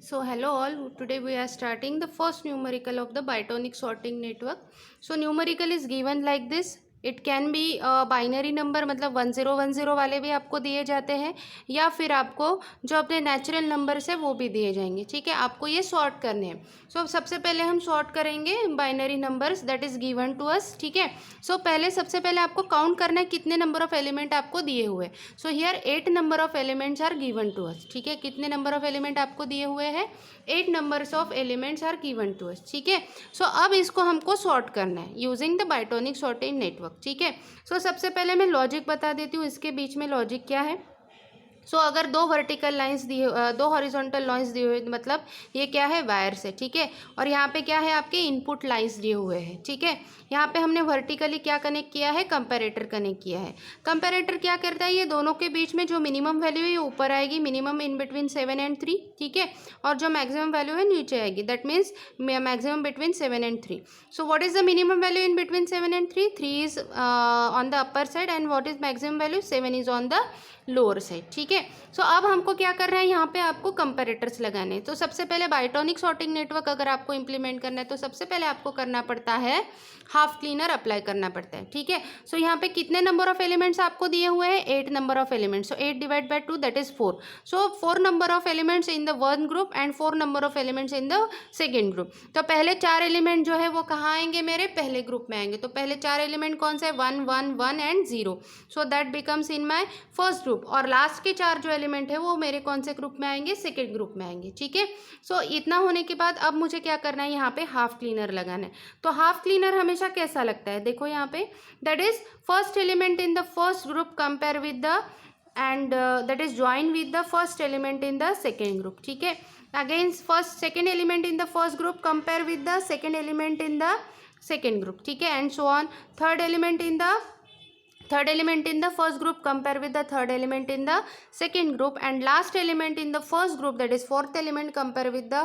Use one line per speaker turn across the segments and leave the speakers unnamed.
So hello all, today we are starting the first numerical of the Bytonic sorting network. So numerical is given like this. It can be binary number, मतलब 1010 वाले भी आपको दिए जाते हैं, या फिर आपको जो अपने नेचुरल नंबर्स है वो भी दिए जाएंगे। ठीक है, आपको ये सॉर्ट करने हैं। सो सबसे पहले हम सॉर्ट करेंगे binary numbers that is given to us. ठीक है, सो सबसे पहले आपको काउंट करना है कितने नंबर ऑफ एलिमेंट आपको दिए हुए। So here 8 number of elements are given to us. ठीक है, कितने नंबर ऑफ एलिमेंट आपको दिए हुए हैं? 8 numbers of elements are given to us. ठीक है, सो अब इसको हमको सॉर्ट करना है using the bitonic sorting network. ठीक है, सो सबसे पहले मैं लॉजिक बता देती हूँ, इसके बीच में लॉजिक क्या है। अगर दो वर्टिकल लाइंस दिए, दो हॉरिजॉन्टल लाइंस दिए हुए, मतलब ये क्या है? वायर्स है। ठीक है, और यहाँ पे क्या है? आपके इनपुट लाइंस दिए हुए हैं। ठीक है, यहाँ पे हमने वर्टिकली क्या कनेक्ट किया है? कंपैरेटर कनेक्ट किया है। कंपैरेटर क्या करता है? ये दोनों के बीच में जो मिनिमम वैल्यू है ये ऊपर आएगी, मिनिमम इन बिटवीन 7 and 3। ठीक है, और जो मैक्सिमम वैल्यू है नीचे आएगी, that means maximum between 7 and 3। So what is the minimum value in between 7 and 3? 3 is on the upper side and what is maximum value? 7 is on the lower side. ठीक है, so अब हमको क्या करना है? यहाँ पे आपको कंपैरेटर्स लगाने हैं। तो सबसे पहले बाइटोनिक सॉर्टिंग नेटवर्क अगर आपको इंप्लीमेंट करना है तो सबसे पहले आपको करना पड़ता है हाफ क्लीनर अप्लाई करना पड़ता है। ठीक है, सो यहाँ पे कितने नंबर ऑफ एलिमेंट्स आपको दिए हुए हैं? 8 number of elements. So 8 divide by 2 that is 4। So 4 number of elements in the one group and 4 number of elements in the second group. तो पहले 4 एलिमेंट जो है वो कहाँ आएंगे? मेरे पहले ग्रुप में आएंगे। तो पहले 4 एलिमेंट कौन से? 1 1 1 and 0। So that becomes in my first group. और लास्ट के 4 जो एलिमेंट है वो मेरे कौन से ग्रुप में आएंगे? सेकेंड ग्रुप में आएंगे। ठीक है, सो इतना होने के बाद अब मुझे क्या करना है? यहाँ पे हाफ क्लीनर लगाना है। तो हाफ क्लीनर हमेशा कैसा लगता है? देखो यहाँ पे, that is first element in the first group compare with the end that is join with the first element in the second group. ठीक है, against first second element in the first group compare with the second element in the second group. ठीक है, and so on. Third element in the first group compare with the third element in the second group, and last element in the first group, that is fourth element, compare with the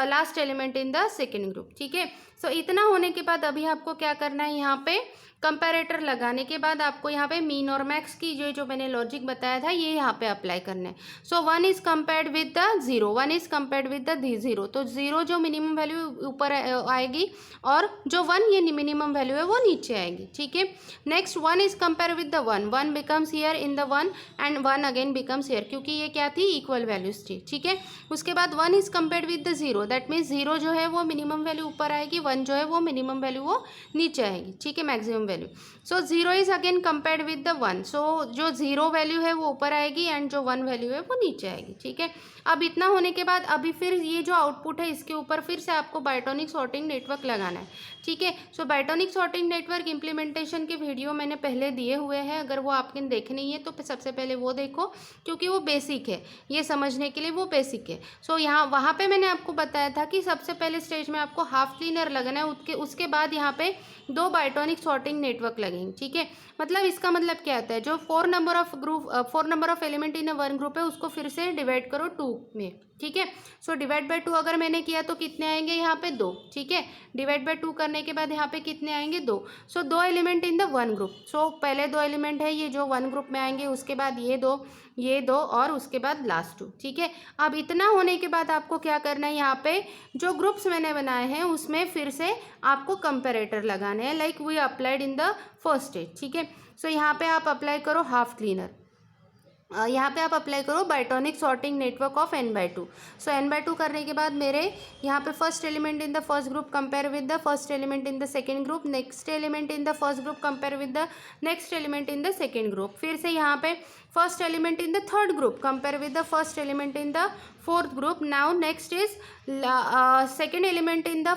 last element in the second group। ठीक है, सो इतना होने के बाद अभी आपको क्या करना है? यहाँ पे कंपैरेटर लगाने के बाद आपको यहाँ पे मीन और मैक्स की जो मैंने लॉजिक बताया था ये यहाँ पे अप्लाई करना है। सो 1 is compared with the 0, 1 is compared with the 0। तो 0 जो मिनिमम वैल्यू ऊपर आएगी और जो 1 ये मिनिमम वैल्यू है वो नीचे आएगी। ठीक है, next 1 is compare with the 1, 1 becomes here in the 1 and 1 again becomes here, क्योंकि ये क्या थी? इक्वल वैल्यूज थी। ठीक है, उसके बाद 1 is compared with the 0, that means 0 जो है वो मिनिमम वैल्यू ऊपर आएगी, 1 जो है वो मिनिमम वैल्यू वो नीचे आएगी। ठीक है, maximum value. So 0 is again compared with the 1, सो जो 0 वैल्यू है वो ऊपर आएगी एंड जो 1 वैल्यू है वो नीचे आएगी। ठीक है, अब इतना होने के बाद अभी फिर ये जो आउटपुट है इसके ऊपर फिर से आपको बाइटोनिक सॉर्टिंग नेटवर्क लगाना है। ठीक है, सो बाइटोनिक सॉर्टिंग नेटवर्क इम्प्लीमेंटेशन के वीडियो मैंने पहले दिए हुए हैं, अगर वो आपके देखनी है तो सबसे पहले वो देखो, क्योंकि वो बेसिक है, ये समझने के लिए वो बेसिक है। सो यहाँ वहाँ पे मैंने आपको बताया था कि सबसे पहले स्टेज में आपको हाफ क्लीनर लगाना है, उसके बाद यहाँ पे 2 बाइटोनिक सॉर्टिंग नेटवर्क लगेंगे। ठीक है, मतलब इसका मतलब क्या होता है? जो 4 number of element in one group है उसको फिर से डिवाइड करो 2 में। ठीक है, सो डिवाइड बाय 2 अगर मैंने किया तो कितने आएंगे? यहाँ पे 2। ठीक है, डिवाइड बाय 2 करने के बाद यहाँ पे कितने आएंगे? 2। So 2 element in the one group. So पहले 2 एलिमेंट है ये जो वन ग्रुप में आएंगे, उसके बाद ये दो और उसके बाद लास्ट 2। ठीक है, अब इतना होने के बाद आपको क्या करना है? यहाँ पे जो ग्रुप्स मैंने बनाए हैं उसमें फिर से आपको कंपैरेटर लगाने हैं, like we applied in the first stage. ठीक है, सो यहाँ पे आप अप्लाई करो हाफ क्लीनर, यहाँ पे आप अप्लाई करो bitonic sorting network of n/2। So n/2 करने के बाद मेरे यहाँ पे first element in the first group compare with the first element in the second group, next element in the first group compare with the next element in the second group, फिर से यहाँ पे first element in the third group compare with the first element in the fourth group. Now next is second element in the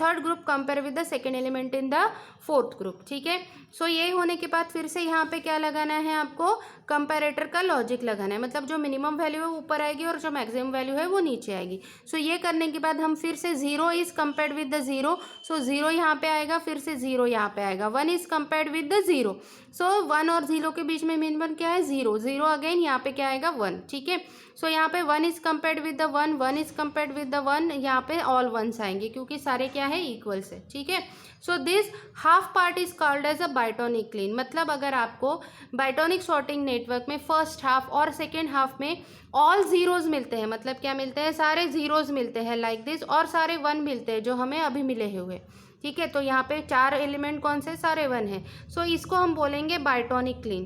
third group compare with the second element in the fourth group. ठीक है, सो ये होने के बाद फिर से यहाँ पे क्या लगाना है? आपको कंपैरेटर का लॉजिक लगाना है, मतलब जो मिनिमम वैल्यू है ऊपर आएगी और जो मैक्सिमम वैल्यू है वो नीचे आएगी। सो ये करने के बाद हम फिर से 0 इज कंपेयर्ड विद द 0, सो 0 यहाँ पे आएगा, फिर से 0 यहाँ पे आएगा। 1 इज कंपेयर्ड विद द 0, सो 1 और 0 के बीच में मिनिमम क्या है? 0। जीरो अगेन यहाँ पे क्या आएगा 1, ठीक है। सो यहाँ पे 1 is compared with the 1, 1 is compared with the 1, यहाँ पे ऑल वंस आएंगे क्योंकि सारे क्या है इक्वल्स है, ठीक है। So this half part is called as a bitonic clean. मतलब अगर आपको बाइटोनिक सॉर्टिंग नेटवर्क में फर्स्ट हाफ और सेकेंड हाफ में ऑल जीरोज मिलते हैं, मतलब क्या मिलते हैं, सारे जीरोज मिलते हैं लाइक दिस, और सारे 1 मिलते हैं जो हमें अभी मिले हुए, ठीक है। तो यहाँ पे 4 एलिमेंट कौन से, सारे 1 है। सो इसको हम बोलेंगे बाइटोनिक क्लीन,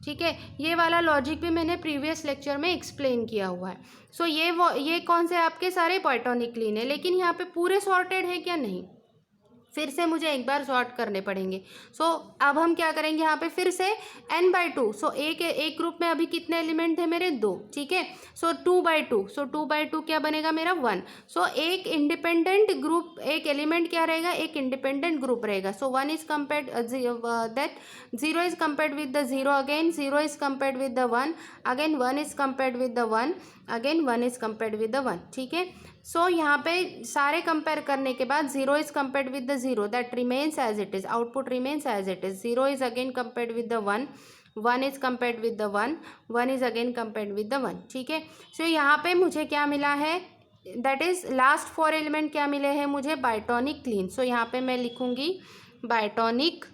ठीक है। ये वाला लॉजिक भी मैंने प्रीवियस लेक्चर में एक्सप्लेन किया हुआ है। सो ये कौन से आपके सारे बाइटोनिक क्लीन है, लेकिन यहाँ पे पूरे सॉर्टेड है क्या, नहीं, फिर से मुझे एक बार सॉर्ट करने पड़ेंगे। सो अब हम क्या करेंगे यहाँ पे फिर से n/2। सो एक ग्रुप में अभी कितने एलिमेंट थे मेरे, 2, ठीक है। सो 2/2, सो 2/2 क्या बनेगा मेरा 1। सो एक इंडिपेंडेंट ग्रुप, एक एलिमेंट क्या रहेगा, एक इंडिपेंडेंट ग्रुप रहेगा। सो 1 is compared that 0 is compared with the 0 again, 0 is compared with the 1 again, 1 is compared with the 1 again, 1 is compared with the 1, ठीक है। सो यहाँ पे सारे कंपेयर करने के बाद 0 is compared with the 0, that remains as it is, output remains as it is. 0 is again compared with the 1, 1 is compared with the 1, 1 is again compared with the 1, ठीक है। सो यहाँ पे मुझे क्या मिला है, दैट इज लास्ट 4 एलिमेंट क्या मिले हैं मुझे, बाइटोनिक क्लीन। सो यहाँ पे मैं लिखूंगी बाइटोनिक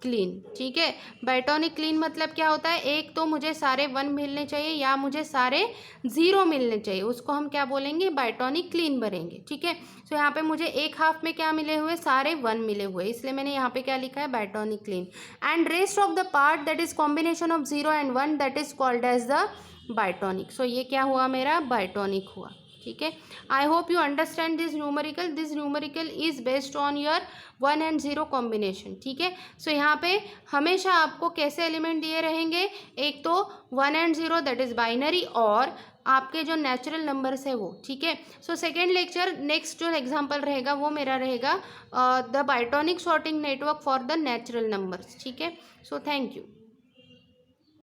क्लीन, ठीक है। बाइटोनिक क्लीन मतलब क्या होता है, एक तो मुझे सारे 1 मिलने चाहिए या मुझे सारे 0 मिलने चाहिए, उसको हम क्या बोलेंगे, बाइटोनिक क्लीन बनेंगे, ठीक है। सो यहाँ पे मुझे एक हाफ में क्या मिले हुए, सारे 1 मिले हुए, इसलिए मैंने यहाँ पे क्या लिखा है, bitonic clean. And rest of the part that is combination of 0 and 1 that is called as the bitonic. So ये क्या हुआ मेरा, बाइटोनिक हुआ, ठीक है। I hope you understand this numerical is based on your 1 and 0 combination, ठीक है। सो यहाँ पे हमेशा आपको कैसे एलिमेंट दिए रहेंगे, एक तो 1 and 0 दैट इज बाइनरी, और आपके जो नेचुरल नंबर्स है वो, ठीक है। सो सेकेंड लेक्चर नेक्स्ट जो एग्जाम्पल रहेगा वो मेरा रहेगा the bitonic sorting network for the natural numbers, ठीक है। So thank you.